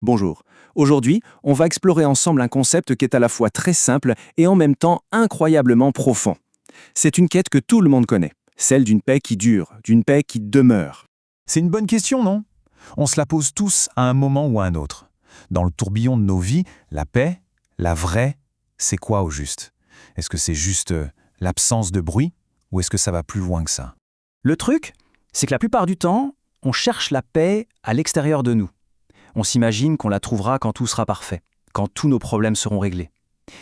Bonjour. Aujourd'hui, on va explorer ensemble un concept qui est à la fois très simple et en même temps incroyablement profond. C'est une quête que tout le monde connaît, celle d'une paix qui dure, d'une paix qui demeure. C'est une bonne question, non? On se la pose tous à un moment ou à un autre. Dans le tourbillon de nos vies, la paix, la vraie, c'est quoi au juste? Est-ce que c'est juste l'absence de bruit ou est-ce que ça va plus loin que ça? Le truc, c'est que la plupart du temps, on cherche la paix à l'extérieur de nous. On s'imagine qu'on la trouvera quand tout sera parfait, quand tous nos problèmes seront réglés.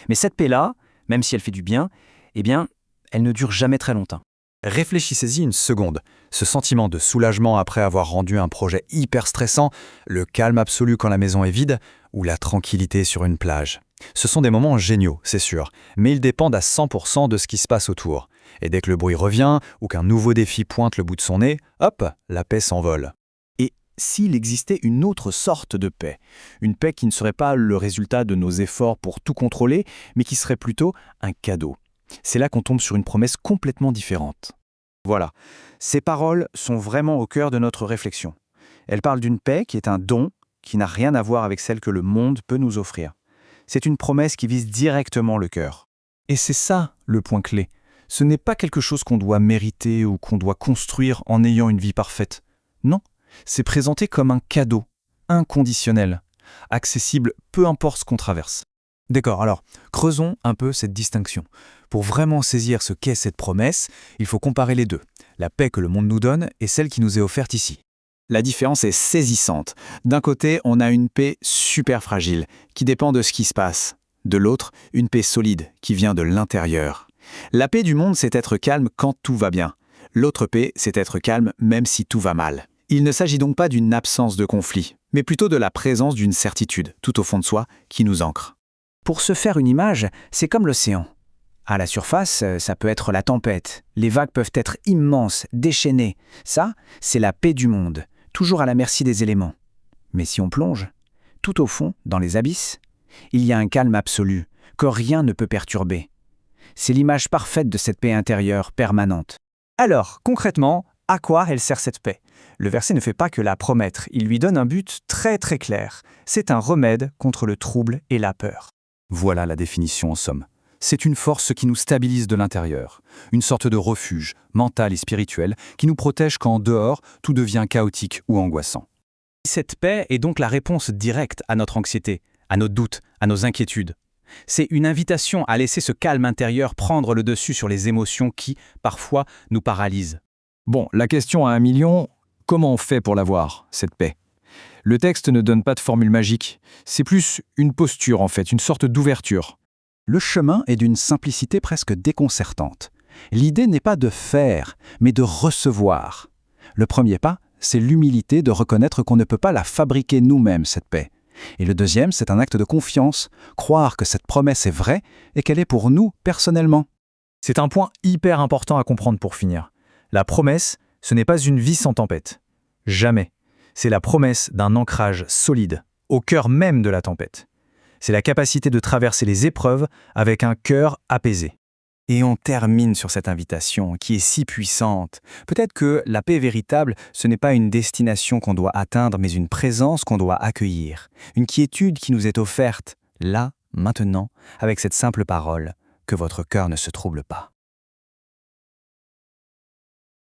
Mais cette paix-là, même si elle fait du bien, elle ne dure jamais très longtemps. Réfléchissez-y une seconde. Ce sentiment de soulagement après avoir rendu un projet hyper stressant, le calme absolu quand la maison est vide, ou la tranquillité sur une plage. Ce sont des moments géniaux, c'est sûr, mais ils dépendent à 100% de ce qui se passe autour. Et dès que le bruit revient, ou qu'un nouveau défi pointe le bout de son nez, hop, la paix s'envole. Et s'il existait une autre sorte de paix, une paix qui ne serait pas le résultat de nos efforts pour tout contrôler, mais qui serait plutôt un cadeau. C'est là qu'on tombe sur une promesse complètement différente. Voilà, ces paroles sont vraiment au cœur de notre réflexion. Elles parlent d'une paix qui est un don, qui n'a rien à voir avec celle que le monde peut nous offrir. C'est une promesse qui vise directement le cœur. Et c'est ça le point clé. Ce n'est pas quelque chose qu'on doit mériter ou qu'on doit construire en ayant une vie parfaite. Non, c'est présenté comme un cadeau, inconditionnel, accessible peu importe ce qu'on traverse. D'accord, alors creusons un peu cette distinction. Pour vraiment saisir ce qu'est cette promesse, il faut comparer les deux, la paix que le monde nous donne et celle qui nous est offerte ici. La différence est saisissante. D'un côté, on a une paix super fragile, qui dépend de ce qui se passe. De l'autre, une paix solide, qui vient de l'intérieur. La paix du monde, c'est être calme quand tout va bien. L'autre paix, c'est être calme même si tout va mal. Il ne s'agit donc pas d'une absence de conflit, mais plutôt de la présence d'une certitude, tout au fond de soi, qui nous ancre. Pour se faire une image, c'est comme l'océan. À la surface, ça peut être la tempête. Les vagues peuvent être immenses, déchaînées. Ça, c'est la paix du monde, toujours à la merci des éléments. Mais si on plonge, tout au fond, dans les abysses, il y a un calme absolu, que rien ne peut perturber. C'est l'image parfaite de cette paix intérieure permanente. Alors, concrètement, à quoi elle sert cette paix? Le verset ne fait pas que la promettre, il lui donne un but très très clair. C'est un remède contre le trouble et la peur. Voilà la définition en somme. C'est une force qui nous stabilise de l'intérieur, une sorte de refuge, mental et spirituel, qui nous protège quand dehors, tout devient chaotique ou angoissant. Cette paix est donc la réponse directe à notre anxiété, à nos doutes, à nos inquiétudes. C'est une invitation à laisser ce calme intérieur prendre le dessus sur les émotions qui, parfois, nous paralysent. Bon, la question à 1 million, comment on fait pour l'avoir, cette paix? Le texte ne donne pas de formule magique, c'est plus une posture en fait, une sorte d'ouverture. Le chemin est d'une simplicité presque déconcertante. L'idée n'est pas de faire, mais de recevoir. Le premier pas, c'est l'humilité de reconnaître qu'on ne peut pas la fabriquer nous-mêmes, cette paix. Et le deuxième, c'est un acte de confiance, croire que cette promesse est vraie et qu'elle est pour nous personnellement. C'est un point hyper important à comprendre pour finir. La promesse, ce n'est pas une vie sans tempête. Jamais. C'est la promesse d'un ancrage solide, au cœur même de la tempête. C'est la capacité de traverser les épreuves avec un cœur apaisé. Et on termine sur cette invitation qui est si puissante. Peut-être que la paix véritable, ce n'est pas une destination qu'on doit atteindre, mais une présence qu'on doit accueillir. Une quiétude qui nous est offerte, là, maintenant, avec cette simple parole, que votre cœur ne se trouble pas.